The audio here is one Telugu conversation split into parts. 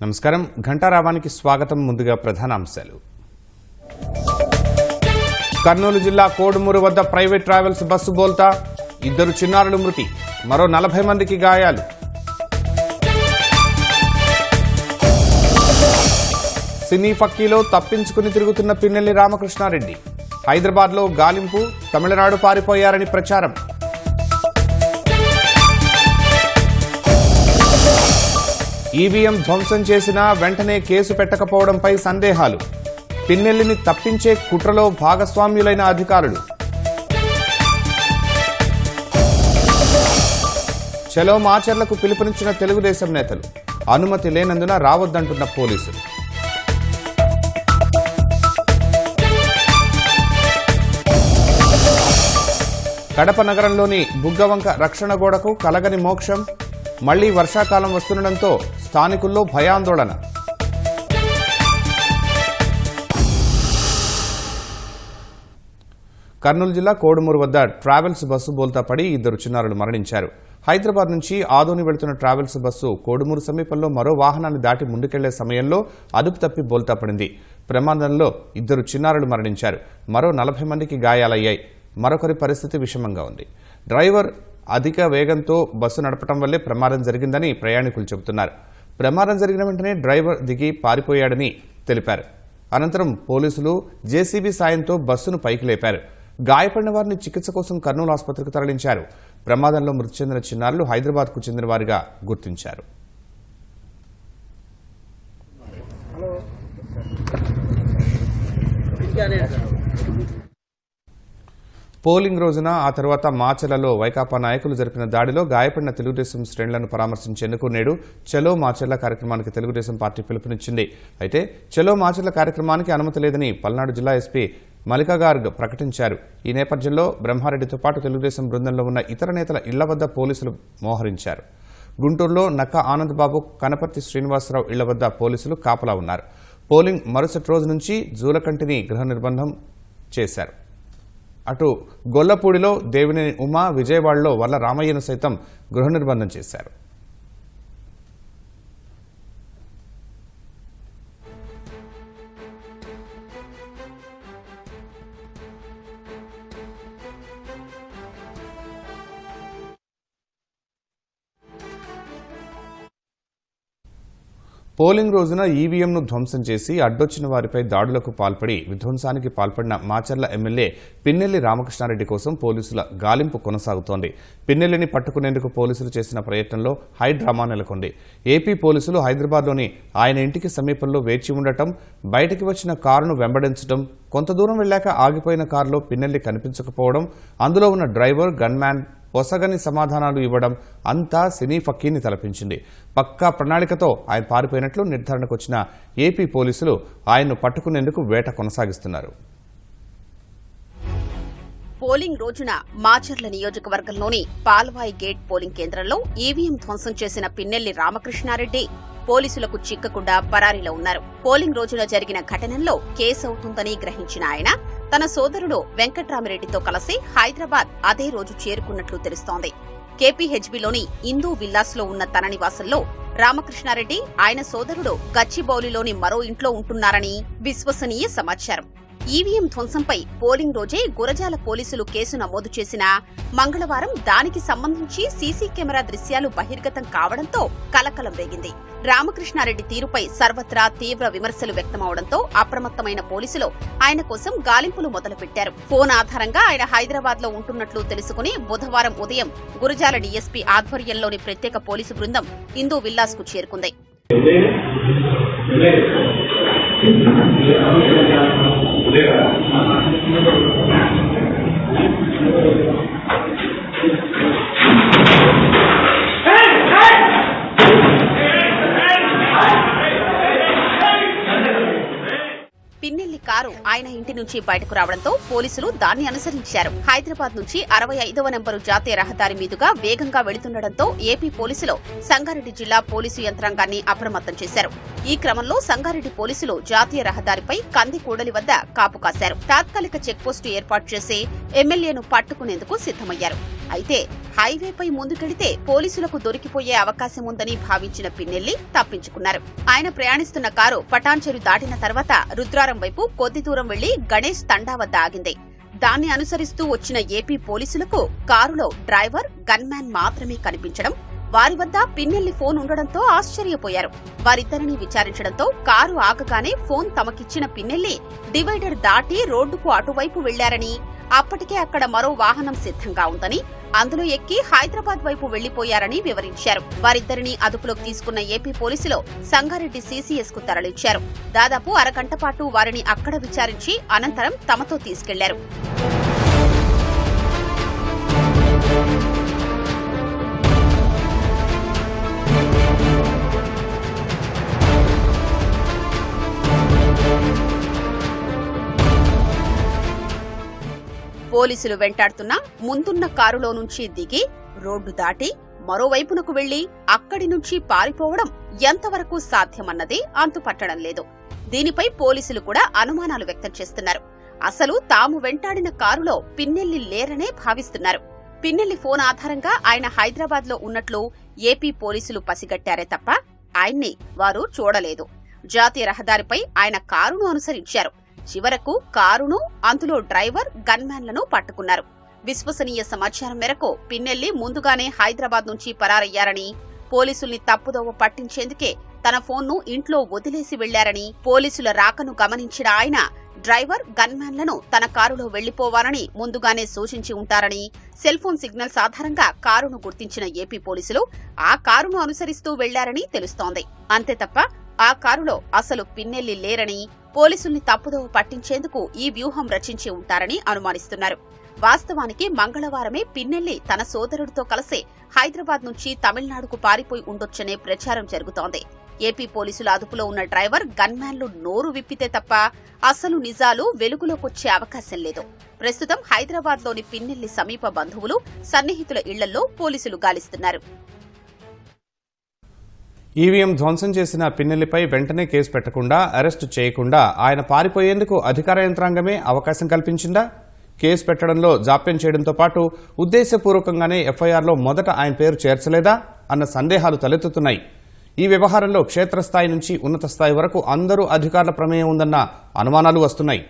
నమస్కారం. ఘంటారావానికి స్వాగతం. ముందుగా ప్రధానాంశాలు. కర్నూలు జిల్లా కోడుమూరు వద్ద ప్రైవేట్ ట్రావెల్స్ బస్సు బోల్తా, 2 చిన్నారులు మృతి, మరో 40 మందికి గాయాలు. సినీ ఫక్కీలో తప్పించుకుని తిరుగుతున్న పిన్నెల్లి రామకృష్ణారెడ్డి, హైదరాబాద్లో గాలింపు, తమిళనాడు పారిపోయారని ప్రచారం. ఈవీఎం ధ్వంసం చేసినా వెంటనే కేసు పెట్టకపోవడంపై సందేహాలు, పిన్నెల్లిని తప్పించే కుట్రలో భాగస్వామ్యులైన అధికారులు. చలో మాచర్లకు పిలుపునిచ్చిన తెలుగుదేశం నేతలు, అనుమతి లేనందున రావద్దంటున్న పోలీసులు. కడప నగరంలోని బుగ్గవంక రక్షణ గోడకు కలగని మోక్షం, మళ్లీ వర్షాకాలం వస్తుండటంతో స్థానికుల్లో భయాందోళన. కర్నూలు జిల్లా కోడుమూరు వద్ద ట్రావెల్స్ బస్సు బోల్తా పడి 2 చిన్నారులు మరణించారు. హైదరాబాద్ నుంచి ఆదోని వెళుతున్న ట్రావెల్స్ బస్సు కోడుమూరు సమీపంలో మరో వాహనాన్ని దాటి ముందుకెళ్లే సమయంలో అదుపు తప్పి బోల్తా పడింది. ప్రమాదంలో 2 చిన్నారులు మరణించారు. మరో 40 మందికి గాయాలయ్యాయి. మరొకరి పరిస్థితి విషమంగా ఉంది. డ్రైవర్ అధిక వేగంతో బస్సు నడపడం వల్లే ప్రమాదం జరిగిందని ప్రయాణికులు చెబుతున్నారు. ప్రమాదం జరిగిన వెంటనే డ్రైవర్ దిగి పారిపోయాడని తెలిపారు. అనంతరం పోలీసులు జేసీబీ సాయంతో బస్సును పైకి లేపారు. గాయపడిన వారిని చికిత్స కోసం కర్నూలు ఆసుపత్రికి తరలించారు. ప్రమాదంలో మృతి చెందిన చిన్నారులు హైదరాబాద్కు చెందిన వారిగా గుర్తించారు. పోలింగ్ రోజున ఆ తర్వాత మాచర్లలో వైకాపా నాయకులు జరిపిన దాడిలో గాయపడిన తెలుగుదేశం శ్రేణులను పరామర్శించేందుకు నేడు చలో మాచర్ల కార్యక్రమానికి తెలుగుదేశం పార్టీ పిలుపునిచ్చింది. అయితే చలో మాచర్ల కార్యక్రమానికి అనుమతి లేదని పల్నాడు జిల్లా ఎస్పీ మల్లికా గార్గ్ ప్రకటించారు. ఈ నేపథ్యంలో బ్రహ్మారెడ్డితో పాటు తెలుగుదేశం బృందంలో ఉన్న ఇతర నేతల ఇళ్ల వద్ద పోలీసులు మోహరించారు. గుంటూరులో నక్క ఆనందబాబు, కనపర్తి శ్రీనివాసరావు ఇళ్ల వద్ద పోలీసులు కాపలా ఉన్నారు. పోలింగ్ మరుసటి రోజు నుంచి జూలకంటిని గృహ నిర్బంధం చేశారు. అటు గొల్లపూడిలో దేవినేని ఉమా, విజయవాడలో వల్ల రామయ్యను సైతం గృహ నిర్బంధం చేశారు. పోలింగ్ రోజున ఈవీఎంను ధ్వంసం చేసి అడ్డొచ్చిన వారిపై దాడులకు పాల్పడి విధ్వంసానికి పాల్పడిన మాచర్ల ఎమ్మెల్యే పిన్నెల్లి రామకృష్ణారెడ్డి కోసం పోలీసుల గాలింపు కొనసాగుతోంది. పిన్నెల్లిని పట్టుకునేందుకు పోలీసులు చేసిన ప్రయత్నంలో హై డ్రామా నెలకొంది. ఏపీ పోలీసులు హైదరాబాద్లోని ఆయన ఇంటికి సమీపంలో వేచి ఉండటం, బయటికి వచ్చిన కారును వెంబడించడం, కొంత దూరం వెళ్లాక ఆగిపోయిన కారులో పిన్నెల్లి కనిపించకపోవడం, అందులో ఉన్న డ్రైవర్, గన్మ్యాన్ పొసగని సమాధానాలు ఇవ్వడం అంతా సినీ ఫక్కీని తలపించింది. పక్కా ప్రణాళికతో ఆయన పారిపోయినట్లు నిర్ధారణకు వచ్చిన ఏపీ పోలీసులు ఆయన్ను పట్టుకునేందుకు వేట కొనసాగిస్తున్నారు. పోలింగ్ రోజున మాచర్ల నియోజకవర్గంలోని పాల్వాయి గేట్ పోలింగ్ కేంద్రంలో ఈవీఎం ధ్వంసం చేసిన పిన్నెల్లి రామకృష్ణారెడ్డి పోలీసులకు చిక్కకుండా పరారీలో ఉన్నారు. పోలింగ్ రోజున జరిగిన ఘటనలో కేసు అవుతుందని గ్రహించిన ఆయన తన సోదరుడు వెంకట్రామిరెడ్డితో కలిసి హైదరాబాద్ అదే రోజు చేరుకున్నట్లు తెలుస్తోంది. కేపీహెచ్బీలోని ఇందూ విల్లాస్ లో ఉన్న తన నివాసంలో రామకృష్ణారెడ్డి, ఆయన సోదరుడు గచ్చిబౌలిలోని మరో ఇంట్లో ఉంటున్నారని విశ్వసనీయ సమాచారం. ఈవీఎం ధ్వంసంపై పోలింగ్ రోజే గురజాల పోలీసులు కేసు నమోదు చేసినా మంగళవారం దానికి సంబంధించి సీసీ కెమెరా దృశ్యాలు బహిర్గతం కావడంతో కలకలం రేగింది. రామకృష్ణారెడ్డి తీరుపై సర్వత్రా తీవ్ర విమర్శలు వ్యక్తమవడంతో అప్రమత్తమైన పోలీసులు ఆయన కోసం గాలింపులు మొదలుపెట్టారు. ఫోన్ ఆధారంగా ఆయన హైదరాబాద్ లో ఉంటున్నట్లు తెలుసుకుని బుధవారం ఉదయం గురజాల డీఎస్పీ ఆధ్వర్యంలోని ప్రత్యేక పోలీసు బృందం ఇందూ విల్లాస్ కు చేరుకుంది. పిన్నెల్లి కారు ఆయన ఇంటి నుంచి బయటకు రావడంతో పోలీసులు దాన్ని అనుసరించారు. హైదరాబాద్ నుంచి 65వ నెంబరు జాతీయ రహదారి మీదుగా వేగంగా వెళుతుండటంతో ఏపీ పోలీసులు సంగారెడ్డి జిల్లా పోలీసు యంత్రాంగాన్ని అప్రమత్తం చేశారు. ఈ క్రమంలో సంగారెడ్డి పోలీసులు జాతీయ రహదారిపై కందికూడలి వద్ద కాపు కాశారు. తాత్కాలిక చెక్పోస్టు ఏర్పాటు చేసి ఎమ్మెల్యేను పట్టుకునేందుకు సిద్ధమయ్యారు. అయితే హైవేపై ముందుకెడితే పోలీసులకు దొరికిపోయే అవకాశం ఉందని భావించిన పిన్నెల్లి తప్పించుకున్నారు. ఆయన ప్రయాణిస్తున్న కారు పటాన్చెరు దాటిన తర్వాత రుద్రారం వైపు కొద్ది దూరం వెళ్లి గణేష్ తండా వద్ద ఆగింది. దాన్ని అనుసరిస్తూ వచ్చిన ఏపీ పోలీసులకు కారులో డ్రైవర్, గన్మ్యాన్ మాత్రమే కనిపించడం, వారి వద్ద పిన్నెల్లి ఫోన్ ఉండడంతో ఆశ్చర్యపోయారు. వారిద్దరిని విచారించడంతో కారు ఆగగానే ఫోన్ తమకిచ్చిన పిన్నెల్లి డివైడర్ దాటి రోడ్డుకు అటువైపు వెళ్లారని, అప్పటికే అక్కడ మరో వాహనం సిద్ధంగా ఉందని, అందులో ఎక్కి హైదరాబాద్ వైపు వెళ్లిపోయారని వివరించారు. వారిద్దరిని అదుపులోకి తీసుకున్న ఏపీ పోలీసులు సంగారెడ్డి సీసీఎస్ కు తరలించారు. దాదాపు అరగంట పాటు వారిని అక్కడ విచారించి అనంతరం తమతో తీసుకెళ్లారు. పోలీసులు వెంటాడుతున్న ముందున్న కారులో నుంచి దిగి రోడ్డు దాటి మరోవైపునకు వెళ్లి అక్కడి నుంచి పారిపోవడం ఎంతవరకు సాధ్యమన్నది అంతుపట్టడం లేదు. దీనిపై పోలీసులు కూడా అనుమానాలు వ్యక్తం చేస్తున్నారు. అసలు తాము వెంటాడిన కారులో పిన్నెల్లి లేరనే భావిస్తున్నారు. పిన్నెల్లి ఫోన్ ఆధారంగా ఆయన హైదరాబాద్ లో ఉన్నట్లు ఏపీ పోలీసులు పసిగట్టారే తప్ప ఆయన్ని వారు చూడలేదు. జాతీయ రహదారిపై ఆయన కారును అనుసరించారు. చివరకు కారును, అందులో డ్రైవర్, గన్మ్యాన్లను పట్టుకున్నారు. విశ్వసనీయ సమాచారం మేరకు పిన్నెల్లి ముందుగానే హైదరాబాద్ నుంచి పరారయ్యారని, పోలీసుల్ని తప్పుదోవ పట్టించేందుకే తన ఫోన్ను ఇంట్లో వదిలేసి వెళ్లారని, పోలీసుల రాకను గమనించిన ఆయన డ్రైవర్, గన్మ్యాన్లను తన కారులో వెళ్లిపోవాలని ముందుగానే సూచించి ఉంటారని, సెల్ ఫోన్ సిగ్నల్స్ ఆధారంగా కారును గుర్తించిన ఏపీ పోలీసులు ఆ కారును అనుసరిస్తూ వెళ్లారని తెలుస్తోంది. అంతే తప్ప ఆ కారులో అసలు పిన్నెల్లి లేరని, పోలీసుల్ని తప్పుదోవ పట్టించేందుకు ఈ వ్యూహం రచించి ఉంటారని అనుమానిస్తున్నారు. వాస్తవానికి మంగళవారమే పిన్నెల్లి తన సోదరుడితో కలిసి హైదరాబాద్ నుంచి తమిళనాడుకు పారిపోయి ఉండొచ్చనే ప్రచారం జరుగుతోంది. ఏపీ పోలీసుల అదుపులో ఉన్న డ్రైవర్, గన్మ్యాన్లు నోరు విప్పితే తప్ప అసలు నిజాలు వెలుగులోకొచ్చే అవకాశం లేదు. ప్రస్తుతం హైదరాబాద్లోని పిన్నెల్లి సమీప బంధువులు, సన్నిహితుల ఇళ్లలో పోలీసులు గాలిస్తున్నారు. ఈవీఎం ధ్వంసం చేసిన పిన్నెల్లిపై వెంటనే కేసు పెట్టకుండా, అరెస్టు చేయకుండా ఆయన పారిపోయేందుకు అధికార యంత్రాంగమే అవకాశం కల్పించిందా? కేసు పెట్టడంలో జాప్యం చేయడంతో పాటు ఉద్దేశపూర్వకంగానే ఎఫ్ఐఆర్లో మొదట ఆయన పేరు చేర్చలేదా అన్న సందేహాలు తలెత్తుతున్నాయి. ఈ వ్యవహారంలో క్షేత్రస్థాయి నుంచి ఉన్నత స్థాయి వరకు అందరూ అధికారుల ప్రమేయం ఉందన్న అనుమానాలు వస్తున్నాయి.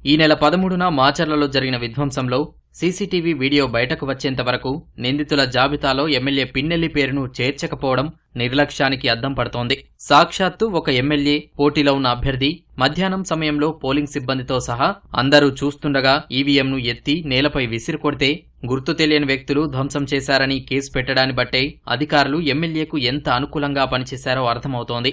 ఈ నెల 13న మాచర్లలో జరిగిన విధ్వంసంలో సీసీటీవీ వీడియో బయటకు వచ్చేంత వరకు నిందితుల జాబితాలో ఎమ్మెల్యే పిన్నెల్లి పేరును చేర్చకపోవడం నిర్లక్ష్యానికి అద్దం పడుతోంది. సాక్షాత్తు ఒక ఎమ్మెల్యే, పోటీలో ఉన్న అభ్యర్థి మధ్యాహ్నం సమయంలో పోలింగ్ సిబ్బందితో సహా అందరూ చూస్తుండగా ఈవీఎంను ఎత్తి నేలపై విసిరికొడితే గుర్తు తెలియని వ్యక్తులు ధ్వంసం చేశారని కేసు పెట్టడాన్ని బట్టే అధికారులు ఎమ్మెల్యేకు ఎంత అనుకూలంగా పనిచేశారో అర్థమవుతోంది.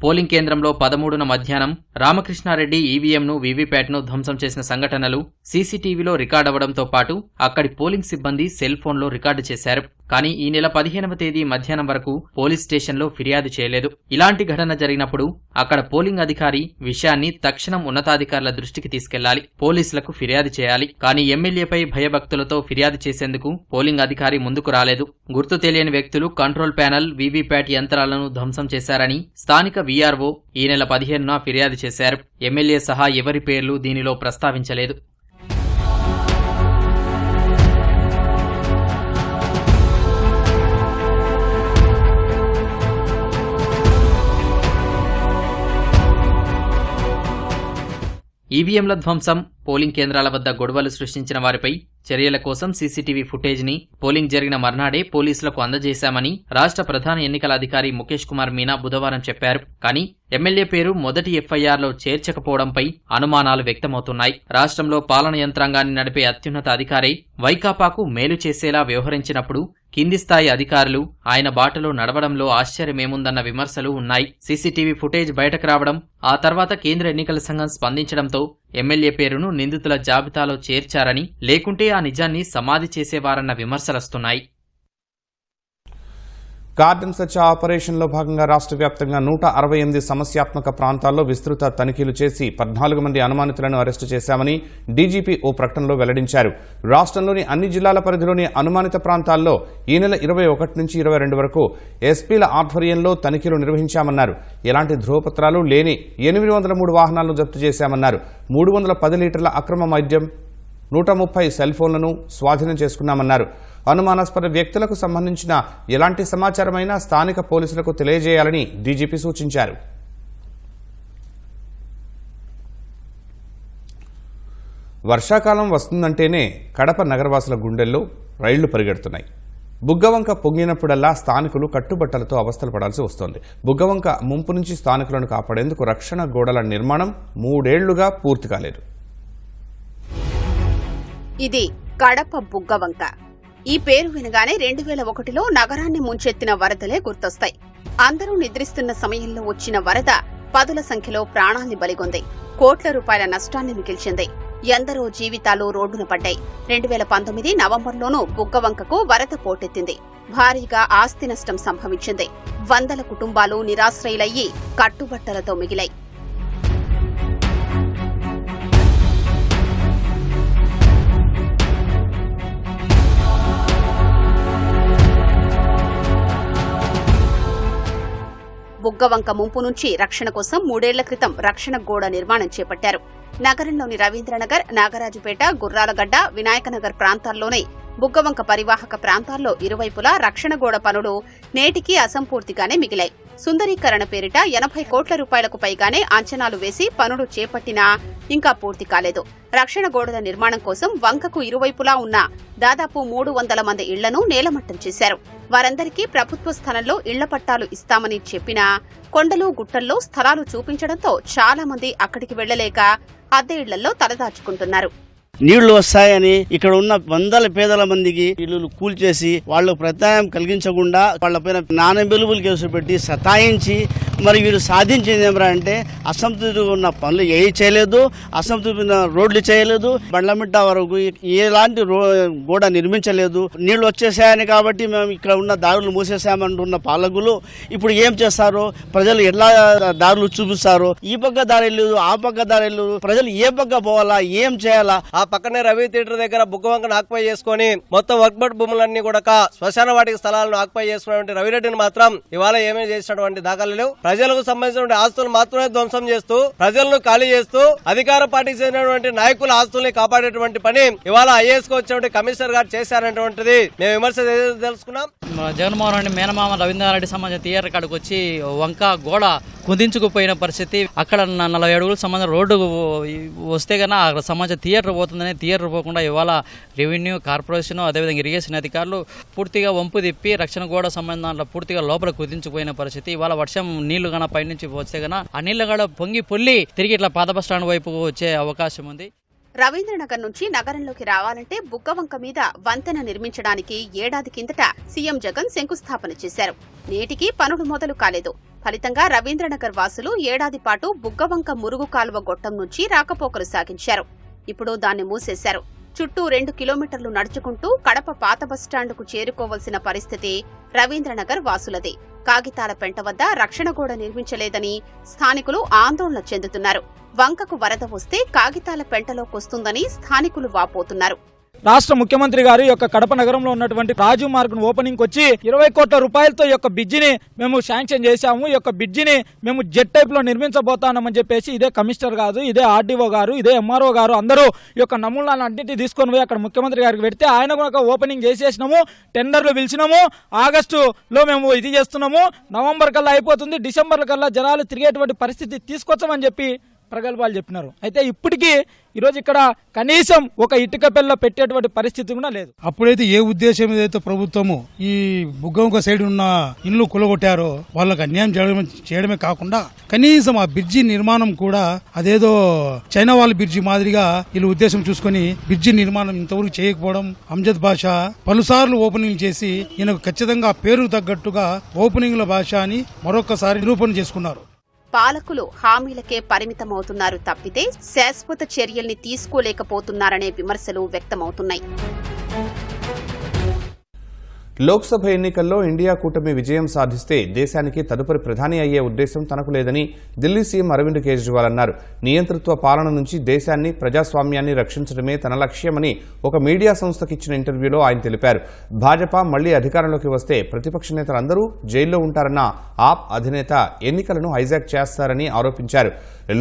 పోలింగ్ కేంద్రంలో 13న మధ్యాహ్నం రామకృష్ణారెడ్డి ఈవీఎంను, వీవీప్యాట్ను ధ్వంసం చేసిన సంఘటనలు సీసీటీవీలో రికార్డవడంతో పాటు అక్కడి పోలింగ్ సిబ్బంది సెల్ ఫోన్లో రికార్డు చేశారు. కానీ ఈ నెల 15వ తేదీ మధ్యాహ్నం వరకు పోలీస్ స్టేషన్లో ఫిర్యాదు చేయలేదు. ఇలాంటి ఘటన జరిగినప్పుడు అక్కడ పోలింగ్ అధికారి విషయాన్ని తక్షణం ఉన్నతాధికారుల దృష్టికి తీసుకెళ్లాలి, పోలీసులకు ఫిర్యాదు చేయాలి. కానీ ఎమ్మెల్యేపై భయభక్తులతో ఫిర్యాదు చేసేందుకు పోలింగ్ అధికారి ముందుకు రాలేదు. గుర్తు తెలియని వ్యక్తులు కంట్రోల్ ప్యానెల్, వీవీప్యాట్ యంత్రాలను ధ్వంసం చేశారని స్థానిక వీఆర్ఓ ఈ నెల 15న ఫిర్యాదు చేశారు. ఎమ్మెల్యే సహా ఎవరి పేర్లు దీనిలో ప్రస్తావించలేదు. ఈవీఎంల ధ్వంసం, పోలింగ్ కేంద్రాల వద్ద గొడవలు సృష్టించిన వారిపై చర్యల కోసం సీసీటీవీ ఫుటేజ్ ని పోలింగ్ జరిగిన మర్నాడే పోలీసులకు అందజేశామని రాష్ట్ర ప్రధాన ఎన్నికల అధికారి ముఖేష్ కుమార్ మీనా బుధవారం చెప్పారు. కానీ ఎమ్మెల్యే పేరు మొదటి ఎఫ్ఐఆర్లో చేర్చకపోవడంపై అనుమానాలు వ్యక్తమవుతున్నాయి. రాష్ట్రంలో పాలన యంత్రాంగాన్ని నడిపే అత్యున్నత అధికారి వైకాపాకు మేలు చేసేలా వ్యవహరించినప్పుడు కింది స్థాయి అధికారులు ఆయన బాటలో నడవడంలో ఆశ్చర్యమేముందన్న విమర్శలు ఉన్నాయి. సీసీటీవీ ఫుటేజ్ బయటకు రావడం, ఆ తర్వాత కేంద్ర ఎన్నికల సంఘం స్పందించడంతో ఎమ్మెల్యే పేరును నిందితుల జాబితాలో చేర్చారని, లేకుంటే ఆ నిజాన్ని సమాధి చేసేవారన్న విమర్శలొస్తున్నాయి. గార్డెన్ సెర్చ్ ఆపరేషన్లో భాగంగా రాష్ట్ర వ్యాప్తంగా 168 సమస్యాత్మక ప్రాంతాల్లో విస్తృత తనిఖీలు చేసి 14 మంది అనుమానితులను అరెస్టు చేశామని డీజీపీ ఓ ప్రకటనలో వెల్లడించారు. రాష్ట్రంలోని అన్ని జిల్లాల పరిధిలోని అనుమానిత ప్రాంతాల్లో ఈ నెల 21 నుంచి 22 వరకు ఎస్పీల ఆధ్వర్యంలో తనిఖీలు నిర్వహించామన్నారు. ఎలాంటి ధ్రువపత్రాలు లేని 803 వాహనాలను జప్తు చేశామన్నారు. 310 లీటర్ల అక్రమ మద్యం, 130 సెల్ ఫోన్లను స్వాధీనం చేసుకున్నామన్నారు. అనుమానాస్పద వ్యక్తులకు సంబంధించిన ఎలాంటి సమాచారమైనా స్థానిక పోలీసులకు తెలియజేయాలని డీజీపీ సూచించారు. వర్షాకాలం వస్తుందంటేనే కడప నగరవాసుల గుండెల్లో రైళ్లు పరిగెడుతున్నాయి. బుగ్గవంక పొంగినప్పుడల్లా స్థానికులు కట్టుబట్టలతో అవస్థలు పడాల్సి వస్తోంది. బుగ్గవంక ముంపు నుంచి స్థానికులను కాపాడేందుకు రక్షణ గోడల నిర్మాణం 3 ఏళ్లుగా పూర్తి కాలేదు. ఇది కడప బుగ్గవంక. ఈ పేరు వినగానే 2001లో నగరాన్ని ముంచెత్తిన వరదలే గుర్తొస్తాయి. అందరూ నిద్రిస్తున్న సమయంలో వచ్చిన వరద పదుల సంఖ్యలో ప్రాణాల్ని బలిగొంది. కోట్ల రూపాయల నష్టాన్ని మిగిల్చింది. ఎందరో జీవితాలు రోడ్డున పడ్డాయి. 2019 నవంబర్లోనూ బుగ్గవంకకు వరద పోటెత్తింది. భారీగా ఆస్తి నష్టం సంభవించింది. వందల కుటుంబాలు నిరాశ్రయులయ్యి కట్టుబట్టలతో మిగిలాయి. బుగ్గవంక ముంపు నుంచి రక్షణ కోసం 3 ఏళ్ల క్రితం రక్షణ గోడ నిర్మాణం చేపట్టారు. నగరంలోని రవీంద్రనగర్, నాగరాజుపేట, గుర్రాలగడ్డ, వినాయకనగర్ ప్రాంతాల్లోనే బుగ్గవంక పరివాహక ప్రాంతాల్లో ఇరువైపులా రక్షణ గోడ పనులు నేటికీ అసంపూర్తిగానే మిగిలాయి. సుందరీకరణ పేరిట 80 కోట్ల రూపాయలకు పైగానే అంచనాలు వేసి పనులు చేపట్టినా ఇంకా పూర్తి కాలేదు. రక్షణ గోడల నిర్మాణం కోసం వంకకు ఇరువైపులా ఉన్న దాదాపు 300 మంది ఇళ్లను నేలమట్టం చేశారు. వారందరికీ ప్రభుత్వ స్థలంలో ఇళ్ల పట్టాలు ఇస్తామని చెప్పినా కొండలు గుట్టల్లో స్థలాలు చూపించడంతో చాలా మంది అక్కడికి వెళ్లలేక అద్దె ఇళ్లలో తలదాచుకుంటున్నారు. నీళ్లు వస్తాయని ఇక్కడ ఉన్న వందల పేదల మందికి ఇల్లు కూల్చేసి వాళ్ళకు ప్రత్యామ్నాయం కలిగించకుండా వాళ్ళపైన నాన్ అవైలబుల్ కేసులు పెట్టి సతాయించి మరి వీరు సాధించింది ఏమరా అంటే అసంతృప్తిగా ఉన్న పనులు ఏవి చేయలేదు, అసంతృప్తి రోడ్లు చేయలేదు, బండ్లమిట్ట వరకు ఎలాంటి గోడ నిర్మించలేదు. నీళ్లు వచ్చేసాయని కాబట్టి మేము ఇక్కడ ఉన్న దారులు మూసేసామంటున్న పాలకులు ఇప్పుడు ఏం చేస్తారు? ప్రజలు ఎట్లా దారులు చూపిస్తారు? ఈ పక్క దారి లేదు, ఆ పక్క దారి లేదు, ప్రజలు ఏ పక్క పోవాలా, ఏం చేయాలా? ఆ పక్కనే రవి థియేటర్ దగ్గర బుగ్గవంకను ఆక్యుపై చేసుకుని మొత్తం వర్క్బట్ భూములన్నీ కూడా శ్మశాన వాటిక స్థలాలను ఆక్యుపై చేసుకున్నటువంటి రవిరెడ్డిని మాత్రం ఇవాళ ఏమీ చేసినటువంటి దాఖలు లేవు. ప్రజలకు సంబంధించిన ఆస్తులు మాత్రమే ధ్వంసం చేస్తూ ప్రజలను ఖాళీ చేస్తూ అధికార పార్టీకి చెందినటువంటి నాయకుల ఆస్తుల్ని కాపాడేటువంటి పని ఇవాళ ఐఏఎస్ కు వచ్చినటువంటి కమిషనర్ గారు చేశారనేటువంటిది మేము విమర్శ తెలుసుకున్నాం. జగన్మోహన్ రెడ్డి మేనమామ రవీంద్రారెడ్డి సంబంధించిన థియేటర్ కాడికి వచ్చి వంక గోడ కుదించుకుపోయిన పరిస్థితి. అక్కడ 40 అడుగుల సంబంధించిన రోడ్డు వస్తే కన్నా అక్కడ సంబంధించిన థియేటర్ పోతుందని థియేటర్ పోకుండా ఇవాళ రెవెన్యూ, కార్పొరేషన్, అదేవిధంగా ఇరిగేషన్ అధికారులు పూర్తిగా వంపు తిప్పి రక్షణ గోడ సంబంధం దాంట్లో పూర్తిగా లోపల కుదించుకుపోయిన పరిస్థితి. ఇవాళ వర్షం నీళ్లు కన్నా పైనుంచి వస్తే కన్నా ఆ నీళ్లు కూడా పొంగి పొల్లి తిరిగి ఇట్లా పాత బస్ స్టాండ్ వైపు వచ్చే అవకాశం ఉంది. రవీంద్రనగర్ నుంచి నగరంలోకి రావాలంటే బుగ్గవంక మీద వంతెన నిర్మించడానికి ఏడాది కిందట సీఎం జగన్ శంకుస్థాపన చేశారు. నేటికి పనులు మొదలు కాలేదు. ఫలితంగా రవీంద్రనగర్ వాసులు ఏడాది పాటు బుగ్గవంక మురుగు కాలువ గొట్టం నుంచి రాకపోకలు సాగించారు. ఇప్పుడు దాన్ని మూసేశారు. చుట్టూ 2 కిలోమీటర్లు నడుచుకుంటూ కడప పాత బస్టాండుకు చేరుకోవలసిన పరిస్థితి రవీంద్రనగర్ వాసులది. కాగితాల పెంట వద్ద రక్షణ గోడ నిర్మించలేదని స్థానికులు ఆందోళన చెందుతున్నారు. వంకకు వరద వస్తే కాగితాల పెంటలోకొస్తుందని స్థానికులు వాపోతున్నారు. రాష్ట్ర ముఖ్యమంత్రి గారు యొక్క కడప నగరంలో ఉన్నటువంటి రాజు మార్గ్ ఓపెనింగ్ వచ్చి 20 కోట్ల రూపాయలతో ఈ యొక్క బ్రిడ్జిని మేము శాంక్షన్ చేశాము. ఈ యొక్క బ్రిడ్జిని మేము జెట్ టైప్ లో నిర్మించబోతామని చెప్పేసి ఇదే కమిషనర్ గారు, ఇదే ఆర్డీఓ గారు, ఇదే ఎంఆర్ఓ గారు అందరూ ఈ యొక్క నమూనాలను అన్నింటినీ తీసుకొని పోయి అక్కడ ముఖ్యమంత్రి గారికి పెడితే ఆయన కూడా ఓపెనింగ్ చేసేసినాము, టెండర్లు పిలిచినాము, ఆగస్టులో మేము ఇది చేస్తున్నాము, నవంబర్ కల్లా అయిపోతుంది, డిసెంబర్ కల్లా జనాలు తిరిగేటువంటి పరిస్థితి తీసుకొచ్చామని చెప్పి ప్రగల్భాలు చెప్పినారు. అయితే ఇప్పటికీ ఈరోజు ఇక్కడ కనీసం ఒక ఇటుక పిల్ల పెట్టేటువంటి పరిస్థితి కూడా లేదు. అప్పుడైతే ఏ ఉద్దేశం ఏదైతే ప్రభుత్వము ఈ బుగ్గంక సైడ్ ఉన్న ఇల్లు కులగొట్టారో వాళ్ళకి అన్యాయం చేయడమే కాకుండా కనీసం ఆ బ్రిడ్జి నిర్మాణం కూడా అదేదో చైనా వాళ్ళ బ్రిడ్జి మాదిరిగా వీళ్ళు ఉద్దేశం చూసుకుని బ్రిడ్జి నిర్మాణం ఇంతవరకు చేయకపోవడం, అంజద్ బాషా పలుసార్లు ఓపెనింగ్ చేసి ఈయనకు ఖచ్చితంగా పేరు తగ్గట్టుగా ఓపెనింగ్ల భాష అని మరొకసారి నిరూపణ చేసుకున్నారు. పాలకులు హామీలకే పరిమితమవుతున్నారు తప్పితే శాశ్వత చర్యల్ని తీసుకోలేకపోతున్నారనే విమర్శలు వ్యక్తమవుతున్నాయి. లోక్సభ ఎన్నికల్లో ఇండియా కూటమి విజయం సాధిస్తే దేశానికి తదుపరి ప్రధాని అయ్యే ఉద్దేశం తనకు లేదని ఢిల్లీ సీఎం అరవింద్ కేజ్రీవాల్ అన్నారు. నియంతృత్వ పాలన నుంచి దేశాన్ని, ప్రజాస్వామ్యాన్ని రక్షించడమే తన లక్ష్యమని ఒక మీడియా సంస్థకి ఇచ్చిన ఇంటర్వ్యూలో ఆయన తెలిపారు. భాజపా మళ్లీ అధికారంలోకి వస్తే ప్రతిపక్ష నేతలందరూ జైల్లో ఉంటారన్న ఆప్ అధినేత ఎన్నికలను హైజాక్ చేస్తారని ఆరోపించారు.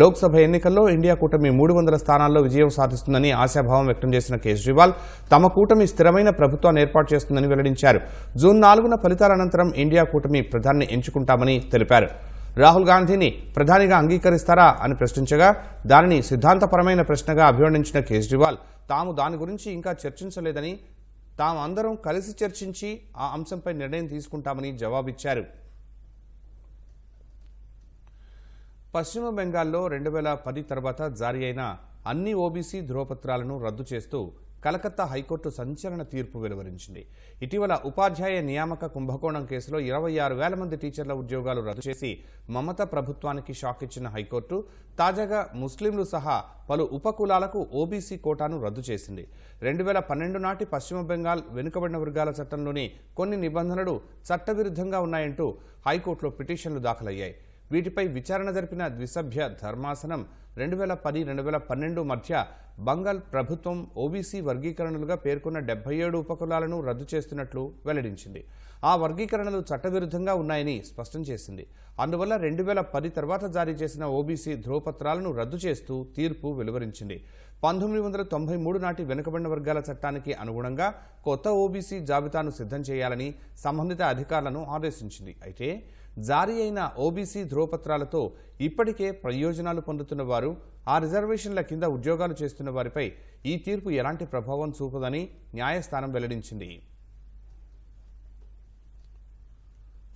లోక్సభ ఎన్నికల్లో ఇండియా కూటమి 300 స్థానాల్లో విజయం సాధిస్తుందని ఆశాభావం వ్యక్తం చేసిన కేజ్రీవాల్ తమ కూటమి స్థిరమైన ప్రభుత్వాన్ని ఏర్పాటు చేస్తుందని వెల్లడించారు. జూన్ 4న ఫలితాల అనంతరం ఇండియా కూటమి ప్రధానిని ఎంచుకుంటామని తెలిపారు. రాహుల్ గాంధీని ప్రధానిగా అంగీకరిస్తారా అని ప్రశ్నించగా దానిని సిద్ధాంతపరమైన ప్రశ్నగా అభివర్ణించిన కేజ్రీవాల్ తాము దాని గురించి ఇంకా చర్చించలేదని, తాము అందరం కలిసి చర్చించి ఆ అంశంపై నిర్ణయం తీసుకుంటామని జవాబిచ్చారు. పశ్చిమ బెంగాల్లో 2010 తర్వాత జారీ అయిన అన్ని ఓబీసీ ధృవపత్రాలను రద్దు చేస్తూ కలకత్తా హైకోర్టు సంచలన తీర్పు వెలువరించింది. ఇటీవల ఉపాధ్యాయ నియామక కుంభకోణం కేసులో 26,000 మంది టీచర్ల ఉద్యోగాలు రద్దు చేసి మమతా ప్రభుత్వానికి షాక్ ఇచ్చిన హైకోర్టు తాజాగా ముస్లింలు సహా పలు ఉపకులాలకు ఓబీసీ కోటాను రద్దు చేసింది. 2012 నాటి పశ్చిమ బెంగాల్ వెనుకబడిన వర్గాల చట్టంలోని కొన్ని నిబంధనలు చట్టవిరుద్ధంగా ఉన్నాయంటూ హైకోర్టులో పిటిషన్లు దాఖలయ్యాయి. వీటిపై విచారణ జరిపిన ద్విసభ్య ధర్మాసనం 2010-2012 మధ్య బంగాల్ ప్రభుత్వం ఓబీసీ వర్గీకరణలుగా పేర్కొన్న 77 ఉపకులాలను రద్దు చేస్తున్నట్లు వెల్లడించింది. ఆ వర్గీకరణలు చట్టవిరుద్ధంగా ఉన్నాయని స్పష్టం చేసింది. అందువల్ల 2010 తర్వాత జారీ చేసిన ఓబీసీ ధృవపత్రాలను రద్దు చేస్తూ తీర్పు వెలువరించింది. 1993 నాటి వెనుకబడిన వర్గాల చట్టానికి అనుగుణంగా కొత్త ఓబీసీ జాబితాను సిద్ధం చేయాలని సంబంధిత అధికారులను ఆదేశించింది. అయితే జారీ అయిన ఓబీసీ ధృవపత్రాలతో ఇప్పటికే ప్రయోజనాలు పొందుతున్న వారు, ఆ రిజర్వేషన్ల కింద ఉద్యోగాలు చేస్తున్న వారిపై ఈ తీర్పు ఎలాంటి ప్రభావం చూపదని న్యాయస్థానం వెల్లడించింది.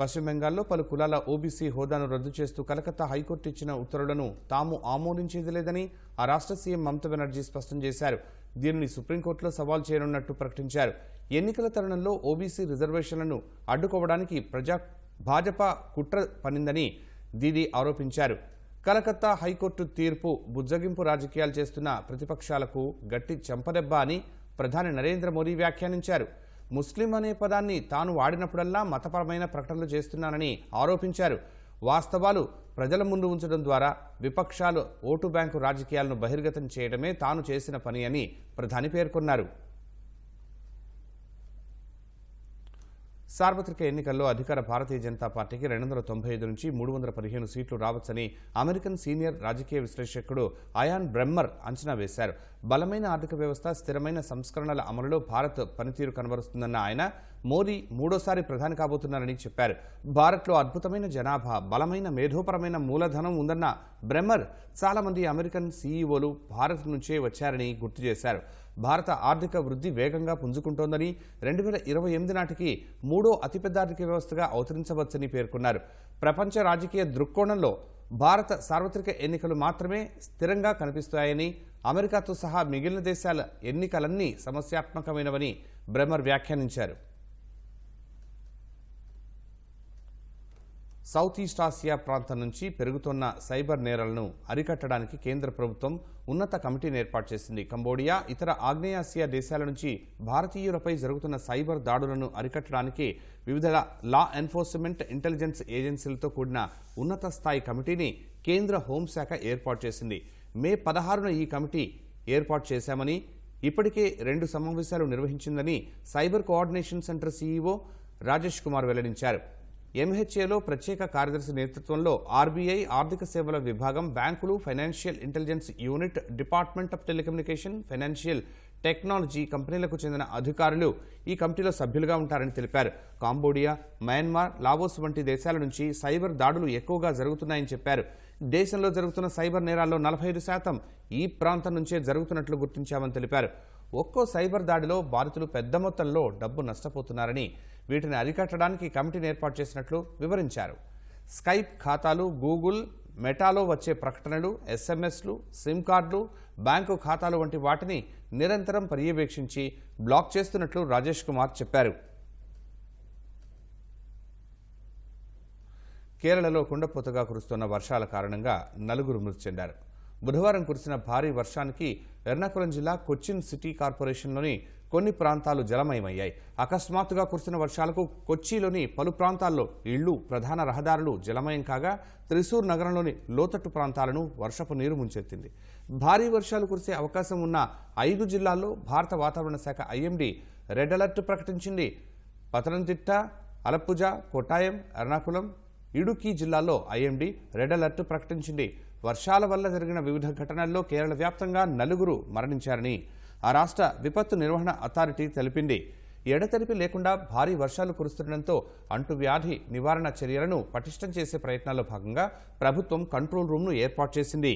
పశ్చిమ బెంగాల్లో పలు కులాల ఓబీసీ హోదాను రద్దు చేస్తూ కలకత్తా హైకోర్టు ఇచ్చిన ఉత్తర్వులను తాము ఆమోదించేది లేదని ఆ రాష్ట్ర సీఎం మమతా బెనర్జీ స్పష్టం చేశారు. దీనిని సుప్రీంకోర్టులో సవాల్ చేయనున్నట్టు ప్రకటించారు. ఎన్నికల తరుణంలో ఓబీసీ రిజర్వేషన్లను అడ్డుకోవడానికి భాజపా కుట్ర పన్నిందని దీదీ ఆరోపించారు. కలకత్తా హైకోర్టు తీర్పు బుజ్జగింపు రాజకీయాలు చేస్తున్న ప్రతిపక్షాలకు గట్టి చెంపదెబ్బ అని ప్రధాని నరేంద్ర మోదీ వ్యాఖ్యానించారు. ముస్లిం అనే పదాన్ని తాను వాడినప్పుడల్లా మతపరమైన ప్రకటనలు చేస్తున్నానని ఆరోపించారు. వాస్తవాలు ప్రజల ముందు ఉంచడం ద్వారా విపక్షాలు ఓటు బ్యాంకు రాజకీయాలను బహిర్గతం చేయడమే తాను చేసిన పని అని ప్రధాని పేర్కొన్నారు. సార్వత్రిక ఎన్నికల్లో అధికార భారతీయ జనతా పార్టీకి 295 నుంచి 315 సీట్లు రావచ్చని అమెరికన్ సీనియర్ రాజకీయ విశ్లేషకుడు అయాన్ బ్రెమ్మర్ అంచనా వేశారు. బలమైన ఆర్థిక వ్యవస్థ, స్థిరమైన సంస్కరణల అమలులో భారత్ పనితీరు కనబరుస్తుందన్న ఆయన మోదీ మూడోసారి ప్రధాని కాబోతున్నారని చెప్పారు. భారత్లో అద్భుతమైన జనాభా, బలమైన మేధోపరమైన మూలధనం ఉందన్న బ్రెమ్మర్ చాలా మంది అమెరికన్ సీఈఓలు భారత్ నుంచే వచ్చారని గుర్తు చేశారు. భారత ఆర్థిక వృద్ధి వేగంగా పుంజుకుంటోందని, 2028 నాటికి మూడో అతిపెద్ద ఆర్థిక వ్యవస్థగా అవతరించవచ్చని పేర్కొన్నారు. ప్రపంచ రాజకీయ దృక్కోణంలో భారత సార్వత్రిక ఎన్నికలు మాత్రమే స్థిరంగా కనిపిస్తాయని, అమెరికాతో సహా మిగిలిన దేశాల ఎన్నికలన్నీ సమస్యాత్మకమైనవని బ్రెమర్ వ్యాఖ్యానించారు. సౌత్ ఈస్ట్ ఆసియా ప్రాంతం నుంచి పెరుగుతున్న సైబర్ నేరాలను అరికట్టడానికి కేంద్ర ప్రభుత్వం ఉన్నత కమిటీని ఏర్పాటు చేసింది. కంబోడియా, ఇతర ఆగ్నేయాసియా దేశాల నుంచి భారతీయులపై జరుగుతున్న సైబర్ దాడులను అరికట్టడానికి వివిధ లా ఎన్ఫోర్స్మెంట్, ఇంటెలిజెన్స్ ఏజెన్సీలతో కూడిన ఉన్నత స్థాయి కమిటీని కేంద్ర హోంశాఖ ఏర్పాటు చేసింది. మే 16న ఈ కమిటీ ఏర్పాటు చేశామని, ఇప్పటికే 2 సమావేశాలు నిర్వహించిందని cyber coordination centre CEO Rajesh Kumar వెల్లడించారు. ఎంహెచ్ఏలో ప్రత్యేక కార్యదర్శి నేతృత్వంలో ఆర్బీఐ, ఆర్థిక సేవల విభాగం, బ్యాంకులు, financial intelligence unit, department of telecommunication, financial technology కంపెనీలకు చెందిన అధికారులు ఈ కమిటీలో సభ్యులుగా ఉంటారని తెలిపారు. కాంబోడియా, మయన్మార్, లావోస్ వంటి దేశాల నుంచి సైబర్ దాడులు ఎక్కువగా జరుగుతున్నాయని చెప్పారు. దేశంలో జరుగుతున్న సైబర్ నేరాల్లో 45% ఈ ప్రాంతం నుంచే జరుగుతున్నట్లు గుర్తించామని తెలిపారు. ఒక్కో సైబర్ దాడిలో బాధితులు పెద్ద మొత్తంలో డబ్బు నష్టపోతున్నారని, వీటిని అరికట్టడానికి కమిటీని ఏర్పాటు చేసినట్లు వివరించారు. స్కైప్ ఖాతాలు, గూగుల్, మెటాలో వచ్చే ప్రకటనలు, ఎస్ఎంఎస్లు, సిమ్ కార్డులు, బ్యాంకు ఖాతాలు వంటి వాటిని నిరంతరం పర్యవేక్షించి బ్లాక్ చేస్తున్నట్లు రాజేష్ కుమార్ చెప్పారు. కేరళలో కుండపోతగా కురుస్తున్న వర్షాల కారణంగా 4 మృతి చెందారు. బుధవారం కురిసిన భారీ వర్షానికి ఎర్నాకుళం జిల్లా కొచ్చిన్ సిటీ కార్పొరేషన్లోని కొన్ని ప్రాంతాలు జలమయమయ్యాయి. అకస్మాత్తుగా కురిసిన వర్షాలకు కొచ్చిలోని పలు ప్రాంతాల్లో ఇళ్లు, ప్రధాన రహదారులు జలమయం కాగా త్రిశూర్ నగరంలోని లోతట్టు ప్రాంతాలను వర్షపు నీరు ముంచెత్తింది. భారీ వర్షాలు కురిసే అవకాశం ఉన్న 5 జిల్లాల్లో భారత వాతావరణ శాఖ ఐఎండీ రెడ్ అలర్ట్ ప్రకటించింది. పతనంతిట్ట, అలప్పుజ, కొట్టాయం, ఎర్నాకుళం, ఇడుకి జిల్లాల్లో ఐఎండీ రెడ్ అలర్ట్ ప్రకటించింది. వర్షాల వల్ల జరిగిన వివిధ ఘటనల్లో కేరళ వ్యాప్తంగా 4 మరణించారని ఆ రాష్ట్ర విపత్తు నిర్వహణ అథారిటీ తెలిపింది. ఎడతెరిపి లేకుండా భారీ వర్షాలు కురుస్తుండటంతో అంటువ్యాధి నివారణ చర్యలను పటిష్టం చేసే ప్రయత్నాల్లో భాగంగా ప్రభుత్వం కంట్రోల్ రూమ్ను ఏర్పాటు చేసింది.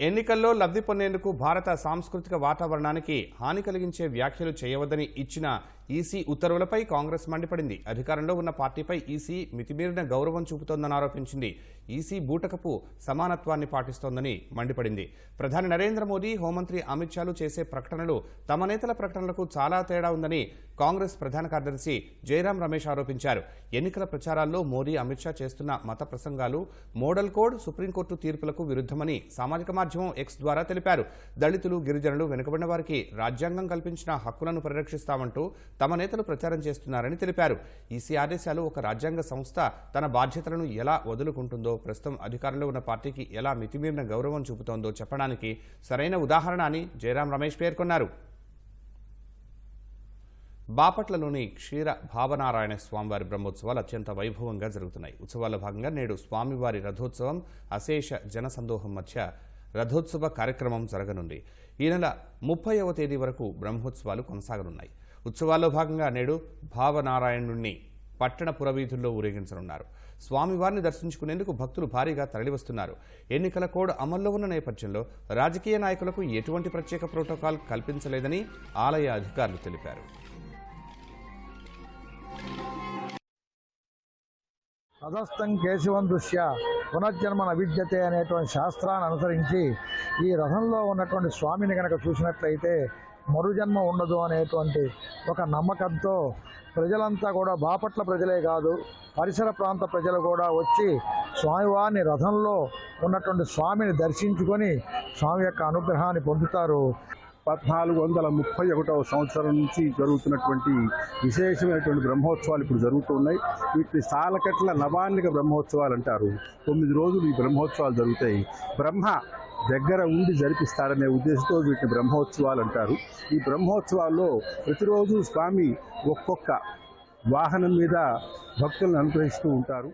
ఎన్నికల్లో లబ్ధి పొందేందుకు భారత సాంస్కృతిక వాతావరణానికి హాని కలిగించే వ్యాఖ్యలు చేయవద్దని ఇచ్చిన ఈసీ ఉత్తర్వులపై కాంగ్రెస్ మండిపడింది. అధికారంలో ఉన్న పార్టీపై ఈసీ మితిమీరిన గౌరవం చూపుతోందని ఆరోపించింది. ఈసీ బూటకపు సమానత్వాన్ని పాటిస్తోందని మండిపడింది. ప్రధాని నరేంద్ర మోదీ, హోంమంత్రి అమిత్ షాలు చేసే ప్రకటనలు తమ నేతల ప్రకటనలకు చాలా తేడా ఉందని కాంగ్రెస్ ప్రధాన కార్యదర్శి జయరాం రమేష్ ఆరోపించారు. ఎన్నికల ప్రచారాల్లో మోదీ, అమిత్ షా చేస్తున్న మత ప్రసంగాలు మోడల్ కోడ్, సుప్రీంకోర్టు తీర్పులకు విరుద్ధమని సామాజిక మాధ్యమం ఎక్స్ ద్వారా తెలిపారు. దళితులు, గిరిజనులు, వెనుకబడిన వారికి రాజ్యాంగం కల్పించిన హక్కులను పరిరక్షిస్తామంటూ తమ నేతలు ప్రచారం చేస్తున్నారని తెలిపారు. ఈసీ ఆదేశాలు ఒక రాజ్యాంగ సంస్థ తన బాధ్యతలను ఎలా వదులుకుంటుందో, ప్రస్తుతం అధికారంలో ఉన్న పార్టీకి ఎలా మితిమీరిన గౌరవం చూపుతోందో చెప్పడానికి సరైన ఉదాహరణ అని జయరాం రమేష్ పేర్కొన్నారు. బాపట్లలోని క్షీర భావనారాయణ స్వామివారి బ్రహ్మోత్సవాలు అత్యంత వైభవంగా జరుగుతున్నాయి. ఉత్సవాల్లో భాగంగా నేడు స్వామివారి రథోత్సవం, అశేష జనసందోహం మధ్య రథోత్సవ కార్యక్రమం జరగనుంది. ఈ నెల 30వ తేదీ వరకు బ్రహ్మోత్సవాలు కొనసాగనున్నాయి. ఉత్సవాల్లో భాగంగా నేడు భావనారాయణుణ్ణి పట్టణ పురవీధుల్లో ఊరేగించనున్నారు. స్వామివారిని దర్శించుకునేందుకు భక్తులు భారీగా తరలివస్తున్నారు. ఎన్నికల కోడ్ అమల్లో ఉన్న నేపథ్యంలో రాజకీయ నాయకులకు ఎటువంటి ప్రత్యేక ప్రోటోకాల్ కల్పించలేదని ఆలయ అధికారులు తెలిపారు. రథస్థం కేశవం దృశ్య పునర్జన్మ విద్యతే అనేటువంటి శాస్త్రాన్ని అనుసరించి ఈ రథంలో ఉన్నటువంటి స్వామిని కనుక చూసినట్లయితే మరుజన్మ ఉండదు అనేటువంటి ఒక నమ్మకంతో ప్రజలంతా కూడా, బాపట్ల ప్రజలే కాదు పరిసర ప్రాంత ప్రజలు కూడా వచ్చి స్వామివారిని, రథంలో ఉన్నటువంటి స్వామిని దర్శించుకొని స్వామి యొక్క అనుగ్రహాన్ని పొందుతారు. 1431వ సంవత్సరం నుంచి జరుగుతున్నటువంటి విశేషమైనటువంటి బ్రహ్మోత్సవాలు ఇప్పుడు జరుగుతున్నాయి. వీటిని సాలకట్ల నవాన్నిక బ్రహ్మోత్సవాలు అంటారు. 9 రోజులు ఈ బ్రహ్మోత్సవాలు జరుగుతాయి. బ్రహ్మ దగ్గర ఉండి జరిపిస్తారనే ఉద్దేశంతో వీటిని బ్రహ్మోత్సవాలు అంటారు. ఈ బ్రహ్మోత్సవాల్లో ప్రతిరోజు స్వామి ఒక్కొక్క వాహనం మీద భక్తులను అనుగ్రహిస్తూ ఉంటారు.